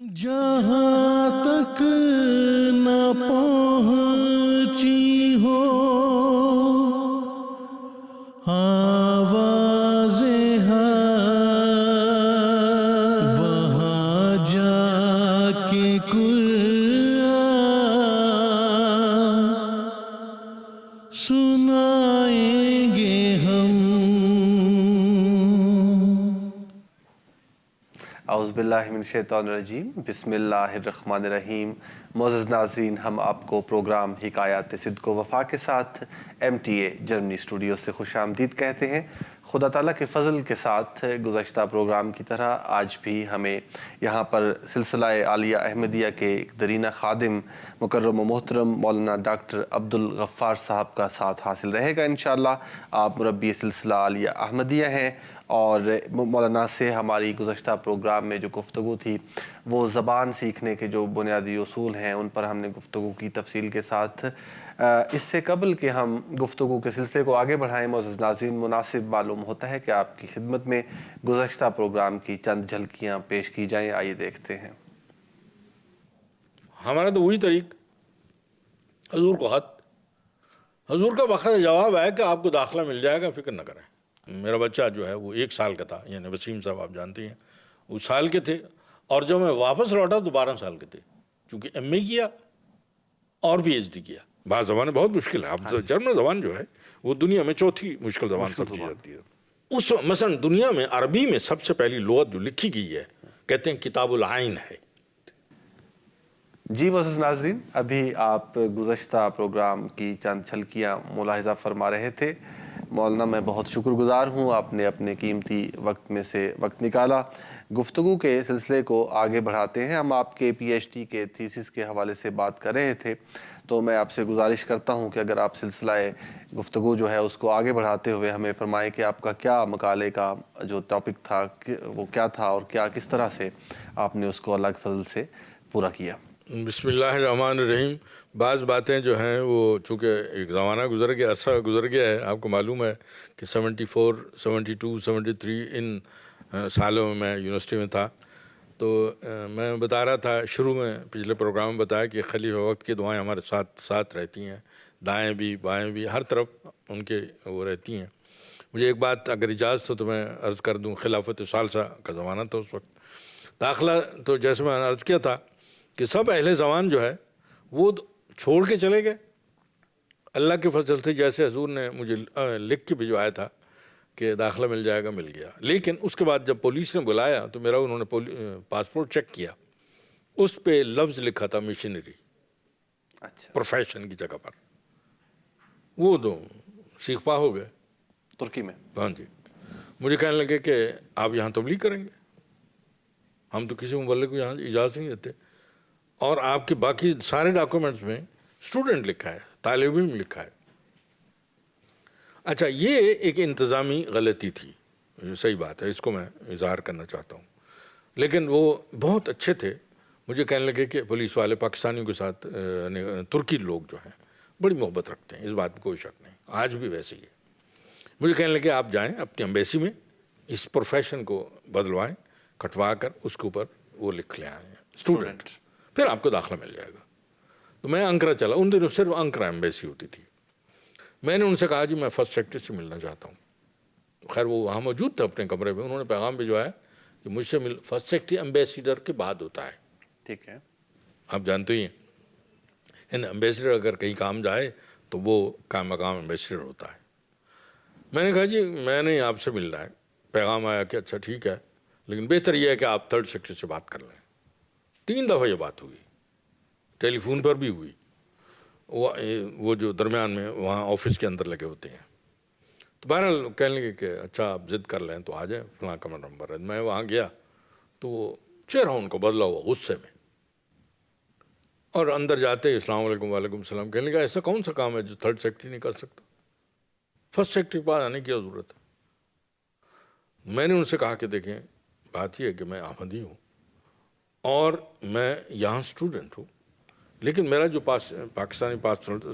جہاں تک نہ پہنچی ہو آواز حق، وہاں جا کے قرآن سنائیں گے ہم۔ اعوذ باللہ من الشیطان الرجیم، بسم اللہ الرحمن الرحیم۔ معزز ناظرین، ہم آپ کو پروگرام حکایات صدق و وفا کے ساتھ MTA جرمنی اسٹوڈیو سے خوش آمدید کہتے ہیں۔ خدا تعالیٰ کے فضل کے ساتھ گزشتہ پروگرام کی طرح آج بھی ہمیں یہاں پر سلسلہ عالیہ احمدیہ کے ایک درینہ خادم مکرم و محترم مولانا ڈاکٹر عبدالغفار صاحب کا ساتھ حاصل رہے گا انشاءاللہ۔ آپ مربی سلسلہ عالیہ احمدیہ ہیں اور مولانا سے ہماری گزشتہ پروگرام میں جو گفتگو تھی وہ زبان سیکھنے کے جو بنیادی اصول ہیں ان پر ہم نے گفتگو کی تفصیل کے ساتھ۔ اس سے قبل کہ ہم گفتگو کے سلسلے کو آگے بڑھائیں، معزز ناظرین، مناسب معلوم ہوتا ہے کہ آپ کی خدمت میں گزشتہ پروگرام کی چند جھلکیاں پیش کی جائیں۔ آئیے دیکھتے ہیں۔ ہمارا تو وہی طریق، حضور کو خط، حضور کا وقت جواب ہے کہ آپ کو داخلہ مل جائے گا، فکر نہ کریں۔ میرا بچہ جو ہے وہ 1 سال کا تھا، یعنی وسیم صاحب آپ جانتے ہیں وہ سال کے تھے، اور جب میں واپس لوٹا تو 12 سال کے تھے، چونکہ ایم اے کیا اور PhD کیا۔ بعض زبانیں بہت مشکل ہے، اب جرمن زبان جو ہے وہ دنیا میں 4تھی مشکل زبان سمجھی جاتی ہے۔ اس مثلا دنیا میں عربی میں سب سے پہلی لغت جو لکھی گئی ہے کہتے ہیں کتاب العین ہے۔ جی معزز ناظرین، ابھی آپ گزشتہ پروگرام کی چند جھلکیاں ملاحظہ فرما رہے تھے۔ مولانا میں بہت شکر گزار ہوں، آپ نے اپنے قیمتی وقت میں سے وقت نکالا۔ گفتگو کے سلسلے کو آگے بڑھاتے ہیں۔ ہم آپ کے PhD کے تھیسس کے حوالے سے بات کر رہے تھے، تو میں آپ سے گزارش کرتا ہوں کہ اگر آپ سلسلہ گفتگو جو ہے اس کو آگے بڑھاتے ہوئے ہمیں فرمائیں کہ آپ کا کیا مقالے کا جو ٹاپک تھا وہ کیا تھا اور کس طرح سے آپ نے اس کو اللہ کے فضل سے پورا کیا۔ بسم اللہ الرحمن الرحیم۔ بعض باتیں جو ہیں وہ چونکہ ایک زمانہ گزر گیا، عرصہ گزر گیا ہے، آپ کو معلوم ہے کہ 74 72 73 ان سالوں میں یونیورسٹی میں تھا، تو میں بتا رہا تھا شروع میں پچھلے پروگرام میں بتایا کہ خلیفہ وقت کی دعائیں ہمارے ساتھ رہتی ہیں، دائیں بھی بائیں بھی، ہر طرف ان کے وہ رہتی ہیں۔ مجھے ایک بات اگر اجازت ہو تو میں عرض کر دوں، خلافت ثالثہ کا زمانہ تھا اس وقت، داخلہ تو جیسے میں نے عرض کیا تھا کہ سب اہل زمان جو ہے وہ چھوڑ کے چلے گئے اللہ کے فضل سے، جیسے حضور نے مجھے لکھ کے بھجوایا تھا کہ داخلہ مل جائے گا، مل گیا۔ لیکن اس کے بعد جب پولیس نے بلایا تو میرا انہوں نے پاسپورٹ چیک کیا، اس پہ لفظ لکھا تھا مشنری، اچھا، پروفیشن کی جگہ پر۔ وہ تو سیکھ پا ہو گئے ترکی میں۔ ہاں جی، مجھے کہنے لگے کہ آپ یہاں تبلیغ کریں گے؟ ہم تو کسی مبلغ کو یہاں اجازت نہیں دیتے، اور آپ کے باقی سارے ڈاکومنٹس میں اسٹوڈنٹ لکھا ہے، طالب علم لکھا ہے۔ اچھا، یہ ایک انتظامی غلطی تھی، صحیح بات ہے، اس کو میں اظہار کرنا چاہتا ہوں۔ لیکن وہ بہت اچھے تھے، مجھے کہنے لگے کہ پولیس والے پاکستانیوں کے ساتھ ترکی لوگ جو ہیں بڑی محبت رکھتے ہیں، اس بات میں کوئی شک نہیں، آج بھی ویسے ہی ہے۔ مجھے کہنے لگے آپ جائیں اپنی ایمبیسی میں اس پروفیشن کو بدلوائیں، کٹوا کر اس کے اوپر وہ لکھ لے آئیں اسٹوڈنٹ، پھر آپ کو داخلہ مل جائے گا۔ تو میں انکرا چلا، ان دنوں صرف انکرا ایمبیسی ہوتی تھی۔ میں نے ان سے کہا جی میں فرسٹ سیکرٹری سے ملنا چاہتا ہوں۔ خیر وہ وہاں موجود تھا اپنے کمرے میں، انہوں نے پیغام بھجوایا کہ مجھ سے فرسٹ سیکرٹری ایمبیسیڈر کے بعد ہوتا ہے۔ ٹھیک ہے، آپ جانتے ہی ہیں ایمبیسیڈر اگر کہیں کام جائے تو وہ کام مقام ایمبیسیڈر ہوتا ہے۔ میں نے کہا جی میں نے آپ سے ملنا ہے، پیغام آیا کہ اچھا ٹھیک ہے، لیکن بہتر یہ ہے کہ آپ 3rd سیکرٹری سے بات کر لیں۔ 3 دفعہ یہ بات ہوئی، ٹیلی فون پر بھی ہوئی، وہ جو درمیان میں وہاں آفس کے اندر لگے ہوتے ہیں۔ تو بہرحال کہنے لگے کہ اچھا آپ ضد کر لیں تو آ جائیں، فلاں کمرہ نمبر ہے۔ میں وہاں گیا تو وہ چہرہ ان کو بدلا ہوا غصے میں، اور اندر جاتے السلام علیکم وعلیکم السلام، کہنے لگا ایسا کون سا کام ہے جو 3rd سیکرٹری نہیں کر سکتا، فرسٹ سیکرٹری کے پاس آنے کی ضرورت ہے۔ میں نے ان سے کہا کہ دیکھیں بات یہ ہے کہ میں احمدی ہوں اور میں یہاں اسٹوڈنٹ ہوں، لیکن میرا جو پاکستانی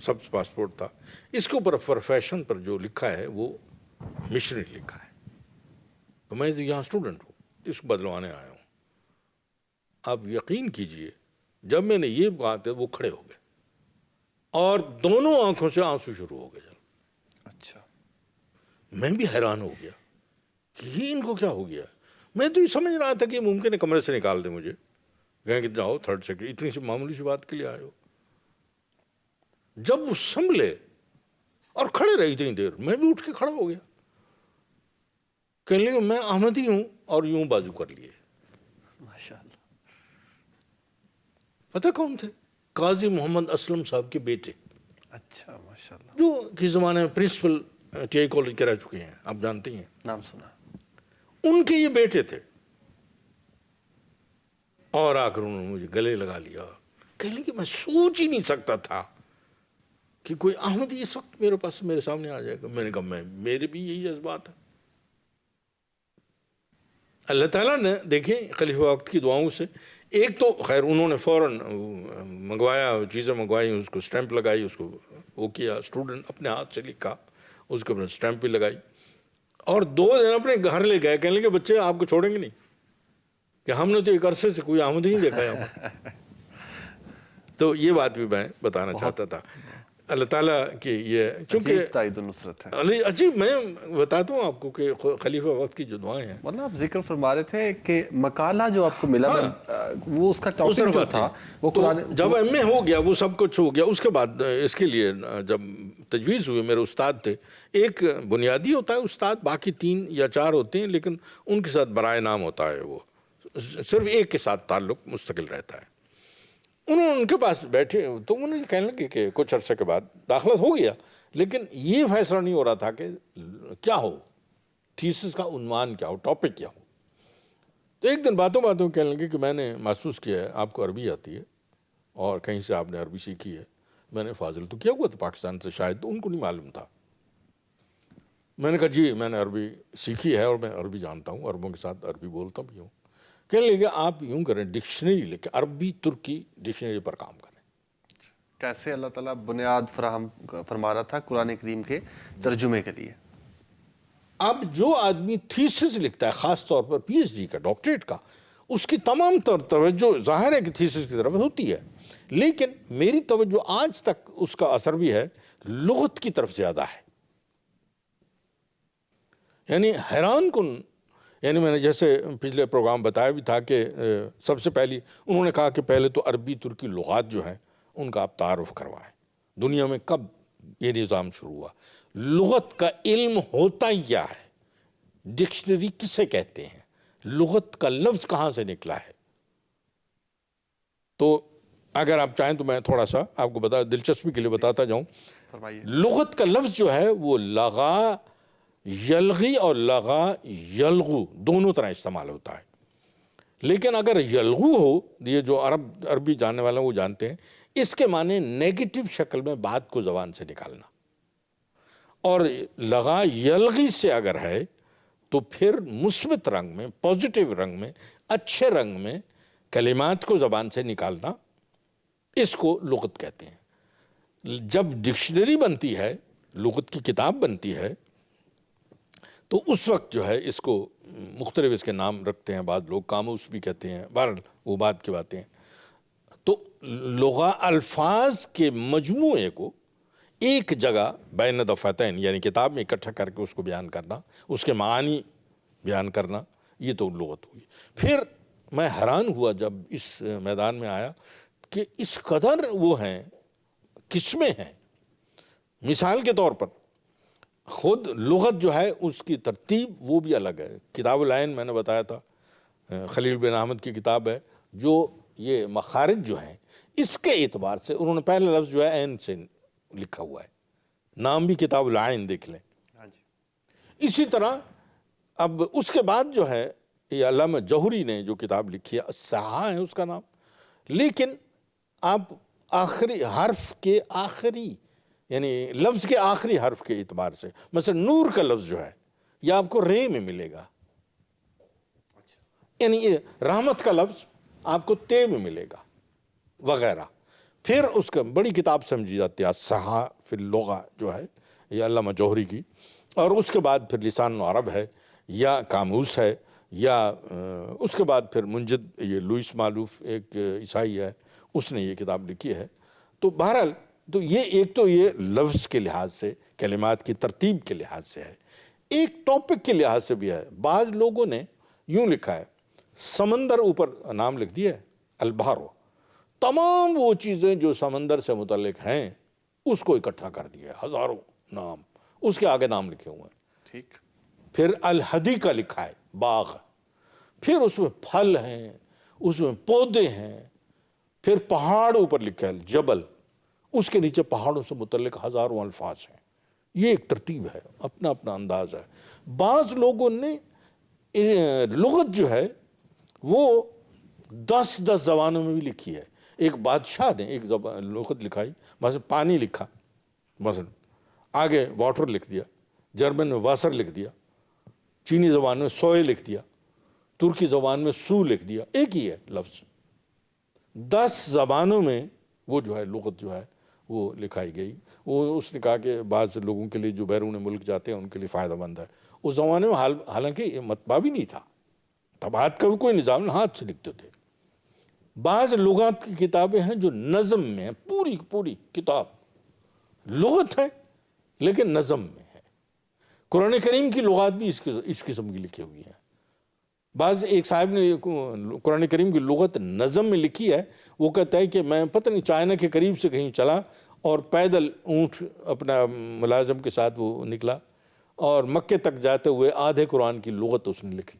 سب پاسپورٹ تھا اس کے اوپر پروفیشن پر جو لکھا ہے وہ مشنری لکھا ہے، تو میں یہاں اسٹوڈنٹ ہوں، اس کو بدلوانے آیا ہوں۔ آپ یقین کیجئے جب میں نے یہ بات ہے وہ کھڑے ہو گئے اور دونوں آنکھوں سے آنسو شروع ہو گئے. اچھا. میں بھی حیران ہو گیا کہ یہ ان کو کیا ہو گیا. میں تو یہ سمجھ رہا تھا کہ ممکن ہے کمرے سے نکال دیں مجھے, کہیں کہ جاؤ تھرڈ سیکرٹری, اتنی سی معمولی سی بات کے لیے آئے ہو. جب وہ سنبھلے اور کھڑے رہی اتنی دیر, میں بھی اٹھ کے کھڑا ہو گیا. کہنے لگے میں احمدی ہوں, اور یوں بازو کر لیے. ماشاءاللہ. پتہ کون تھے؟ قاضی محمد اسلم صاحب کے بیٹے, اچھا ماشاءاللہ. جو کس زمانے میں پرنسپل ٹی آئی کالج کے رہ چکے ہیں, آپ جانتے ہیں, نام سنا. ان کے یہ بیٹے تھے. اور آ کر انہوں نے مجھے گلے لگا لیا. کہنے کہ میں سوچ ہی نہیں سکتا تھا کہ کوئی احمدی اس وقت میرے پاس میرے سامنے آ جائے گا. میں نے کہا میرے بھی یہی جذبات ہے. اللہ تعالیٰ نے دیکھیں خلیفہ وقت کی دعاؤں سے, ایک تو خیر انہوں نے فوراً منگوایا, چیزیں منگوائی, اس کو سٹیمپ لگائی, اس کو وہ کیا, اسٹوڈنٹ اپنے ہاتھ سے لکھا, اس کے اوپر سٹیمپ بھی لگائی, اور 2 دن اپنے گھر لے گئے. کہنے لگے بچے آپ کو چھوڑیں گے نہیں, کہ ہم نے تو ایک عرصے سے کوئی احمدی نہیں دیکھا یہاں. تو یہ بات بھی میں بتانا چاہتا تھا. اللہ تعالیٰ کی یہ چونکہ تائید النصرت ہے. عجیب, میں بتاتا ہوں آپ کو کہ خلیفہ وقت کی جو دعائیں ہیں. ورنہ آپ ذکر فرما رہے تھے کہ مقالہ جو آپ کو ملا, وہ اس کا ٹاپک جو تھا وہ قرآن. جب ایم اے ہو گیا, وہ سب کچھ ہو گیا, اس کے بعد اس کے لیے جب تجویز ہوئی, میرے استاد تھے, ایک بنیادی ہوتا ہے استاد, باقی 3 یا 4 ہوتے ہیں, لیکن ان کے ساتھ برائے نام ہوتا ہے, وہ صرف ایک کے ساتھ تعلق مستقل رہتا ہے. ان کے پاس بیٹھے تو انہوں نے کہنے لگے کہ کچھ عرصے کے بعد داخلہ ہو گیا, لیکن یہ فیصلہ نہیں ہو رہا تھا کہ کیا ہو, تھیسس کا عنوان کیا ہو, ٹاپک کیا ہو. تو ایک دن باتوں کہنے لگے کہ میں نے محسوس کیا ہے آپ کو عربی آتی ہے اور کہیں سے آپ نے عربی سیکھی ہے. میں نے فاضل تو کیا ہوا تھا پاکستان سے, شاید ان کو نہیں معلوم تھا. میں نے کہا جی میں نے عربی سیکھی ہے اور میں عربی جانتا ہوں, عربوں کے ساتھ عربی بولتا بھی ہوں. کہنے لگے آپ یوں کریں, ڈکشنری لکھیں, عربی ترکی ڈکشنری پر کام کریں. کیسے اللہ تعالیٰ بنیاد فراہم فرما رہا تھا قرآن کریم کے ترجمے کے لیے. اب جو آدمی تھیسس لکھتا ہے, خاص طور پر پی ایچ ڈی کا, ڈاکٹریٹ کا, اس کی تمام توجہ ظاہر ہے کہ تھیسس کی طرف ہوتی ہے, لیکن میری توجہ آج تک اس کا اثر بھی ہے لغت کی طرف زیادہ ہے. یعنی حیران کن, یعنی میں نے جیسے پچھلے پروگرام بتایا بھی تھا کہ سب سے پہلی انہوں نے کہا کہ پہلے تو عربی ترکی لغات جو ہیں ان کا آپ تعارف کروائیں. دنیا میں کب یہ نظام شروع ہوا, لغت کا علم ہوتا ہی کیا ہے, ڈکشنری کسے کہتے ہیں, لغت کا لفظ کہاں سے نکلا ہے. تو اگر آپ چاہیں تو میں تھوڑا سا آپ کو دلچسپی کے لیے بتاتا جاؤں. لغت کا لفظ جو ہے وہ لغا یلغی اور لغا یلغو دونوں طرح استعمال ہوتا ہے. لیکن اگر یلغو ہو, یہ جو عربی جاننے والے ہیں وہ جانتے ہیں, اس کے معنی نیگیٹو شکل میں بات کو زبان سے نکالنا, اور لغا یلغی سے اگر ہے تو پھر مثبت رنگ میں, پازیٹیو رنگ میں, اچھے رنگ میں کلمات کو زبان سے نکالنا, اس کو لغت کہتے ہیں. جب ڈکشنری بنتی ہے, لغت کی کتاب بنتی ہے, تو اس وقت جو ہے اس کو مختلف اس کے نام رکھتے ہیں, بعض لوگ قاموس بھی کہتے ہیں, بہرحال وہ بات کی باتیں ہیں. تو لغہ الفاظ کے مجموعے کو ایک جگہ بین دفتین یعنی کتاب میں اکٹھا کر کے اس کو بیان کرنا, اس کے معانی بیان کرنا, یہ تو لغت ہوئی. پھر میں حیران ہوا جب اس میدان میں آیا کہ اس قدر وہ ہیں, قسمیں ہیں. مثال کے طور پر خود لغت جو ہے اس کی ترتیب وہ بھی الگ ہے. کتاب العین میں نے بتایا تھا, خلیل بن احمد کی کتاب ہے, جو یہ مخارج جو ہیں اس کے اعتبار سے انہوں نے پہلا لفظ جو ہے عین سے لکھا ہوا ہے, نام بھی کتاب العین دیکھ لیں. اسی طرح اب اس کے بعد جو ہے یہ علامہ جوہری نے جو کتاب لکھی ہے الصحاح ہے اس کا نام, لیکن آپ آخری حرف کے آخری یعنی لفظ کے آخری حرف کے اعتبار سے, مثلا نور کا لفظ جو ہے یہ آپ کو رے میں ملے گا, یعنی یہ رحمت کا لفظ آپ کو تے میں ملے گا وغیرہ. پھر اس کا بڑی کتاب سمجھی جاتی ہے الصحاح فی اللغہ جو ہے یہ علامہ جوہری کی, اور اس کے بعد پھر لسان العرب ہے یا قاموس ہے یا اس کے بعد پھر منجد یہ لوئس مالوف ایک عیسائی ہے، اس نے یہ کتاب لکھی ہے. تو بہرحال تو یہ لفظ کے لحاظ سے، کلمات کی ترتیب کے لحاظ سے ہے، ایک ٹاپک کے لحاظ سے بھی ہے. بعض لوگوں نے یوں لکھا ہے، سمندر اوپر نام لکھ دیا ہے البحر، تمام وہ چیزیں جو سمندر سے متعلق ہیں اس کو اکٹھا کر دیا ہے، ہزاروں نام، اس کے آگے نام لکھے ہوئے ہیں. ٹھیک. پھر الحدیقہ لکھا ہے، باغ، پھر اس میں پھل ہیں، اس میں پودے ہیں، پھر پہاڑ اوپر لکھا ہے جبل، اس کے نیچے پہاڑوں سے متعلق ہزاروں الفاظ ہیں. یہ ایک ترتیب ہے، اپنا اپنا انداز ہے. بعض لوگوں نے لغت جو ہے وہ 10 زبانوں میں بھی لکھی ہے. ایک بادشاہ نے ایک لغت لکھائی، مثلا پانی لکھا، مثلا آگے واٹر لکھ دیا، جرمن میں واسر لکھ دیا، چینی زبان میں سوئے لکھ دیا، ترکی زبان میں سو لکھ دیا. ایک ہی ہے لفظ، 10 زبانوں میں وہ جو ہے لغت جو ہے وہ لکھائی گئی. وہ اس نے کہا کہ بعض لوگوں کے لیے جو بیرون ملک جاتے ہیں ان کے لیے فائدہ مند ہے. اس زمانے میں حالانکہ یہ مطبع بھی نہیں تھا، طبعات کا بھی کوئی نظام نہیں، ہاتھ سے لکھتے تھے. بعض لغات کی کتابیں ہیں جو نظم میں ہیں، پوری کتاب لغت ہے لیکن نظم میں ہے. قرآن کریم کی لغات بھی اس قسم کی لکھی ہوئی ہیں. بعض ایک صاحب نے قرآن کریم کی لغت نظم میں لکھی ہے. وہ کہتا ہے کہ میں پتہ نہیں چائنا کے قریب سے کہیں چلا اور پیدل اونٹ اپنا ملازم کے ساتھ وہ نکلا اور مکے تک جاتے ہوئے آدھے قرآن کی لغت اس نے لکھی،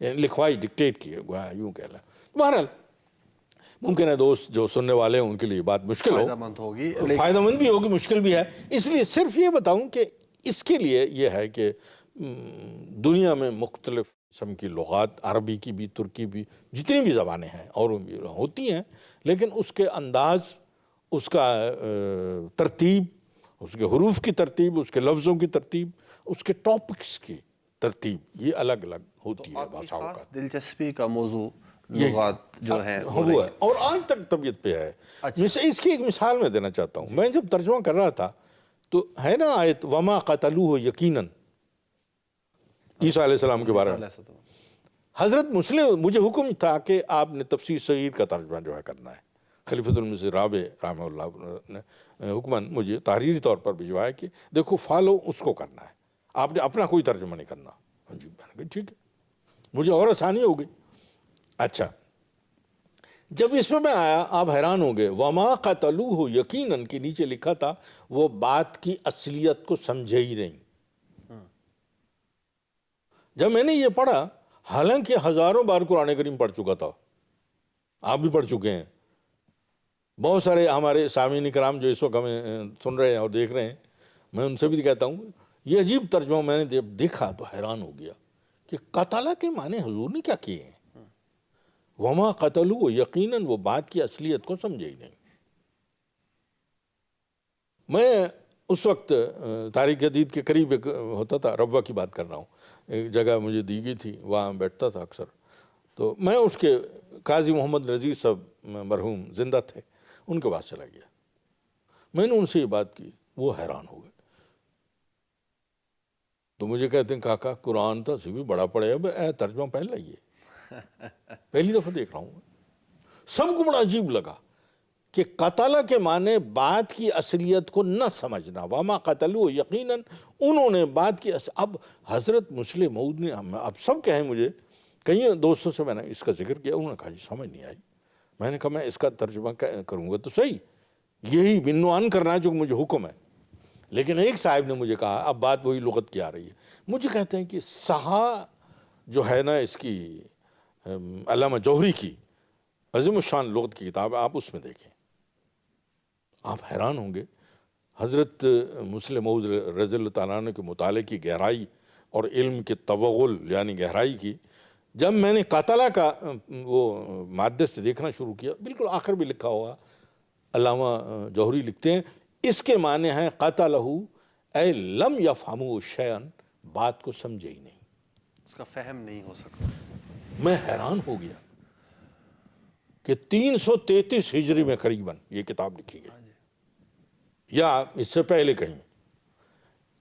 یعنی لکھوائی، ڈکٹیٹ کی، یوں کہہ لیں. بہرحال ممکن ہے دوست جو سننے والے ہیں ان کے لیے بات مشکل ہو، فائدہ مند ہوگی، فائدہ مند بھی ہوگی، مشکل بھی ہے. اس لیے صرف یہ بتاؤں کہ اس کے لیے یہ ہے کہ دنیا میں مختلف قسم کی لغات، عربی کی بھی، ترکی بھی، جتنی بھی زبانیں ہیں اور ہوتی ہیں، لیکن اس کے انداز، اس کا ترتیب، اس کے حروف کی ترتیب، اس کے لفظوں کی ترتیب، اس کے ٹاپکس کی ترتیب، یہ الگ الگ ہوتی ہے بھاشاؤں کا. خاص دلچسپی کا موضوع لغات جو ہیں وہ ہے اور آج تک طبیعت پہ ہے. اس کی ایک مثال میں دینا چاہتا ہوں. میں جب ترجمہ کر رہا تھا تو ہے نا آیت وما قتلوہ یقیناً، عیسیٰ علیہ السلام کے بارے میں. حضرت مسلم مجھے حکم تھا کہ آپ نے تفسیر صغیر کا ترجمہ جو ہے کرنا ہے. خلیفۃ المسیح رابع رحمہ اللہ نے حکماً مجھے تحریری طور پر بھجوایا کہ دیکھو فالو اس کو کرنا ہے، آپ نے اپنا کوئی ترجمہ نہیں کرنا. جی میں نے کہا ٹھیک ہے، مجھے اور آسانی ہو گئی. اچھا، جب اس میں آیا آپ حیران ہو گئے، وما قتلوہ یقیناً کے نیچے لکھا تھا وہ بات کی اصلیت کو سمجھے ہی نہیں. جب میں نے یہ پڑھا، حالانکہ ہزاروں بار قرآن کریم پڑھ چکا تھا، آپ بھی پڑھ چکے ہیں، بہت سارے ہمارے سامعین کرام جو اس وقت ہمیں سن رہے ہیں اور دیکھ رہے ہیں، میں ان سے بھی کہتا ہوں یہ عجیب ترجمہ میں نے جب دیکھا تو حیران ہو گیا کہ قتلہ کے معنی حضور نے کیا کیے ہیں. وما قتلوا، یقیناً وہ بات کی اصلیت کو سمجھے ہی نہیں. میں اس وقت تاریخ جدید کے قریب ایک ہوتا تھا، ربوہ کی بات کر رہا ہوں، ایک جگہ مجھے دی گئی تھی، وہاں بیٹھتا تھا اکثر. تو میں اس کے قاضی محمد نذیر صاحب مرحوم زندہ تھے، ان کے پاس چلا گیا. میں نے ان سے یہ بات کی، وہ حیران ہو گئے. تو مجھے کہتے ہیں کاکا قرآن تو بھی بڑا پڑے اے ترجمہ پہلے لائیے، پہلی دفعہ دیکھ رہا ہوں. سب کو بڑا عجیب لگا کہ قتلہ کے معنی بات کی اصلیت کو نہ سمجھنا. وما قتلوا، یقیناً انہوں نے بات کی اب حضرت مسلم موعود نے، اب سب کہیں مجھے، کئی دوستوں سے میں نے اس کا ذکر کیا، انہوں نے کہا جی سمجھ نہیں آئی. میں نے کہا میں اس کا ترجمہ کروں گا تو صحیح، یہی بنوان کرنا ہے جو مجھے حکم ہے. لیکن ایک صاحب نے مجھے کہا، اب بات وہی لغت کی آ رہی ہے، مجھے کہتے ہیں کہ سہا جو ہے نا اس کی علامہ جوہری کی عظیم الشان لغت کی کتاب، آپ اس میں دیکھیں، آپ حیران ہوں گے. حضرت مسلم موعود رضی اللہ تعالیٰ عنہ کے مطالعے کی گہرائی اور علم کے توغل یعنی گہرائی کی، جب میں نے قتلہ کا وہ مادے سے دیکھنا شروع کیا، بالکل آخر بھی لکھا ہوا، علامہ جوہری لکھتے ہیں اس کے معنی ہیں قتلہ اے لم یفہموا شیئا، بات کو سمجھے ہی نہیں، اس کا فہم نہیں ہو سکتا. میں حیران ہو گیا کہ 333 ہجری میں قریباً یہ کتاب لکھی گئی یا اس سے پہلے کہیں،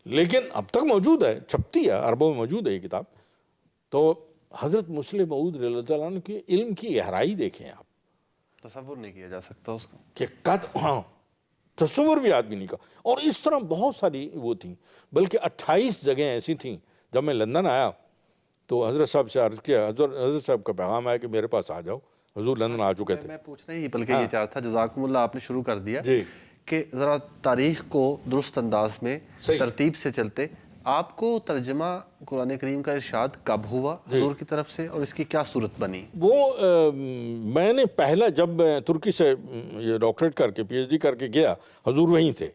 لیکن اب تک موجود ہے، چھپتی ہے، عربوں میں موجود ہے یہ کتاب. تو حضرت مسلم موعود رضی اللہ تعالیٰ عنہ کی علم کی گہرائی دیکھیں آپ تصور نہیں کیا جا سکتا اس کو. کہ ہاں تصور بھی آدمی نہیں کا. اور اس طرح بہت ساری وہ تھیں، بلکہ 28 جگہیں ایسی تھیں. جب میں لندن آیا تو حضرت صاحب سے عرض کیا، حضرت صاحب کا پیغام آیا کہ میرے پاس آ جاؤ. حضور لندن آ چکے تھے. میں پوچھنا ہی بلکہ یہ چاہ رہا تھا، جزاکم اللہ آپ نے شروع کر دیا جی کہ ذرا تاریخ کو درست انداز میں ترتیب سے چلتے. آپ کو ترجمہ قرآن کریم کا ارشاد کب ہوا حضور کی طرف سے، اور اس کی کیا صورت بنی؟ وہ میں نے پہلا جب ترکی سے یہ ڈاکٹریٹ کر کے پی ایچ ڈی کر کے گیا، حضور وہیں تھے،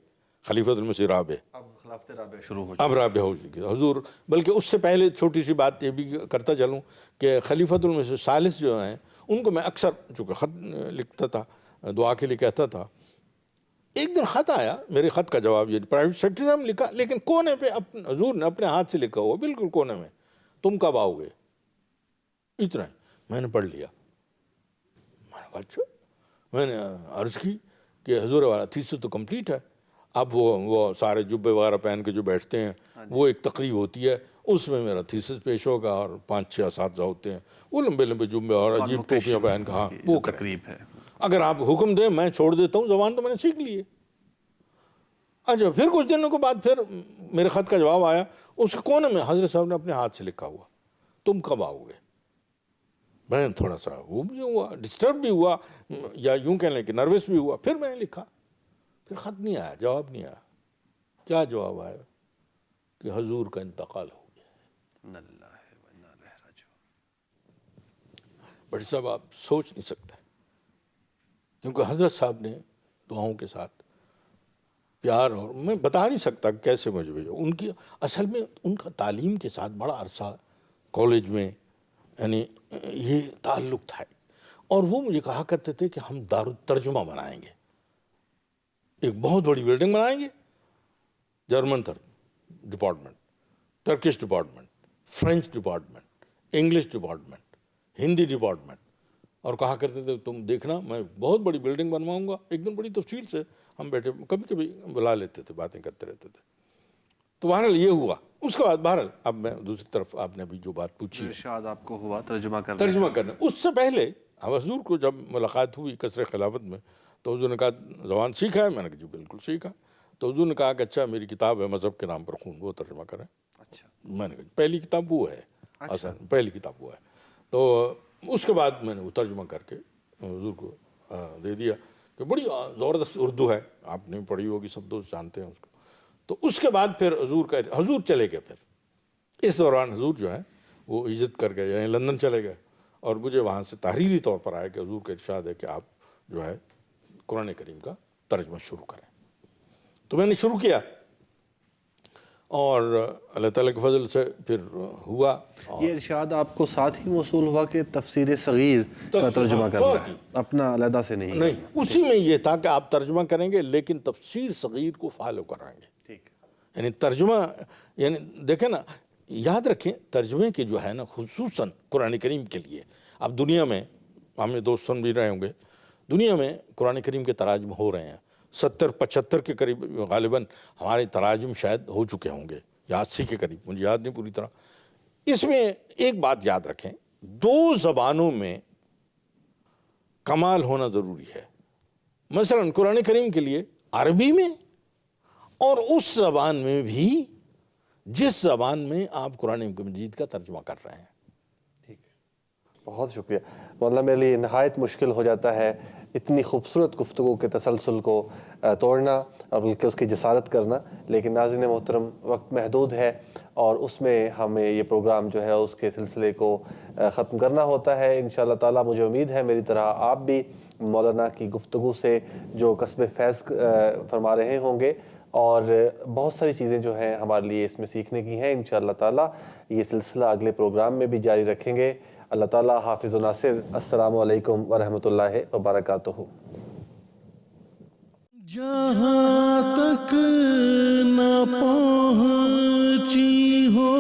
خلیفۃ المسیح رابع. اب خلافت رابع شروع ہو اب رابع ہو چکی حضور. بلکہ اس سے پہلے چھوٹی سی بات یہ بھی کرتا چلوں کہ خلیفۃ المسیح ثالث جو ہیں ان کو میں اکثر چونکہ خط لکھتا تھا، دعا کے لیے کہتا تھا. ایک دن خط آیا، میرے خط کا جواب یہ پرائیویٹ سیکرٹری صاحب نے لکھا، لیکن کونے پہ حضور نے اپنے ہاتھ سے لکھا ہوا بالکل کونے میں، تم کب آؤ گے. اتنا ہی میں نے پڑھ لیا. میں نے کہا اچھا. میں نے عرض کی کہ حضور والا تھیسس تو کمپلیٹ ہے. اب وہ سارے جبے وغیرہ پہن کے جو بیٹھتے ہیں وہ ایک تقریب ہوتی ہے، اس میں میرا تھیسس پیش ہوگا اور 5-6 اساتذہ ہوتے ہیں، وہ لمبے لمبے جبے اور عجیب ٹوپیاں پہن کے. ہاں وہ تقریب ہے. اگر آپ حکم دیں میں چھوڑ دیتا ہوں، زبان تو میں نے سیکھ لی ہے. اچھا پھر کچھ دنوں کے بعد پھر میرے خط کا جواب آیا، اس کے کونے میں حضرت صاحب نے اپنے ہاتھ سے لکھا ہوا، تم کب آؤ گے. میں تھوڑا سا وہ بھی ہوا، ڈسٹرب بھی ہوا، یا یوں کہہ لیں کہ نروس بھی ہوا. پھر میں نے لکھا، پھر خط نہیں آیا، جواب نہیں آیا. کیا جواب آیا کہ حضور کا انتقال ہو گیا. بڑے صاحب آپ سوچ نہیں سکتے، کیونکہ حضرت صاحب نے دعاؤں کے ساتھ پیار، اور میں بتا نہیں سکتا کیسے مجھے ان کی اصل میں ان کا تعلیم کے ساتھ بڑا عرصہ کالج میں یعنی یہ تعلق تھا. اور وہ مجھے کہا کرتے تھے کہ ہم دارالترجمہ بنائیں گے، ایک بہت بڑی بلڈنگ بنائیں گے، German department, Turkish department, French department, English department, Hindi department. اور کہا کرتے تھے تم دیکھنا میں بہت بڑی بلڈنگ بنواؤں گا. ایک دن بڑی تفصیل سے ہم بیٹھے، کبھی کبھی بلا لیتے تھے، باتیں کرتے رہتے تھے. تو بہرحال یہ ہوا. اس کے بعد بہرحال اب میں دوسری طرف آپ نے ابھی جو بات پوچھی ارشاد آپ کو ہوا ترجمہ کرنا، اس سے پہلے حضور کو جب ملاقات ہوئی قصر خلافت میں تو حضور نے کہا زبان سیکھا ہے؟ میں نے کہا جی بالکل سیکھا. تو حضور نے کہا کہ اچھا میری کتاب ہے مذہب کے نام پر خون، وہ ترجمہ کریں. اچھا. میں نے کہا پہلی کتاب وہ ہے، اصل پہلی کتاب وہ ہے. تو اس کے بعد میں نے وہ ترجمہ کر کے حضور کو دے دیا کہ بڑی زبردست اردو ہے، آپ نے پڑھی ہوگی، سب دوست جانتے ہیں اس کو. تو اس کے بعد پھر حضور چلے گئے. پھر اس دوران حضور جو ہے وہ ہجرت کر گئے، یعنی لندن چلے گئے، اور مجھے وہاں سے تحریری طور پر آیا کہ حضور کا ارشاد ہے کہ آپ جو ہے قرآن کریم کا ترجمہ شروع کریں. تو میں نے شروع کیا، اور اللہ تعالیٰ کے فضل سے پھر ہوا. یہ ارشاد آپ کو ساتھ ہی موصول ہوا کہ تفسیر صغیر کا ترجمہ کرنا ہے، اپنا علیحدہ سے نہیں؟ نہیں، اسی میں یہ تھا کہ آپ ترجمہ کریں گے لیکن تفسیر صغیر کو فالو کرائیں گے. ٹھیک. یعنی ترجمہ، یعنی دیکھیں نا، یاد رکھیں ترجمے کے جو ہے نا خصوصاً قرآن کریم کے لیے، اب دنیا میں ہمیں دوست سن بھی رہے ہوں گے، دنیا میں قرآن کریم کے تراجم ہو رہے ہیں 70-75 کے قریب غالباً ہمارے تراجم شاید ہو چکے ہوں گے، یا 80 کے قریب، مجھے یاد نہیں پوری طرح. اس میں ایک بات یاد رکھیں، 2 زبانوں میں کمال ہونا ضروری ہے. مثلا قرآن کریم کے لیے عربی میں، اور اس زبان میں بھی جس زبان میں آپ قرآن مجید کا ترجمہ کر رہے ہیں. ٹھیک ہے، بہت شکریہ. مولانا میرے لیے نہایت مشکل ہو جاتا ہے اتنی خوبصورت گفتگو کے تسلسل کو توڑنا اور بلکہ اس کی جسارت کرنا، لیکن ناظرین محترم وقت محدود ہے اور اس میں ہمیں یہ پروگرام جو ہے اس کے سلسلے کو ختم کرنا ہوتا ہے. انشاءاللہ تعالی مجھے امید ہے میری طرح آپ بھی مولانا کی گفتگو سے جو کسب فیض فرما رہے ہوں گے، اور بہت ساری چیزیں جو ہیں ہمارے لیے اس میں سیکھنے کی ہیں. انشاءاللہ تعالی یہ سلسلہ اگلے پروگرام میں بھی جاری رکھیں گے. اللہ تعالی حافظ و ناصر. السلام علیکم ورحمۃ اللہ وبرکاتہ. جہاں تک نہ پہنچی ہو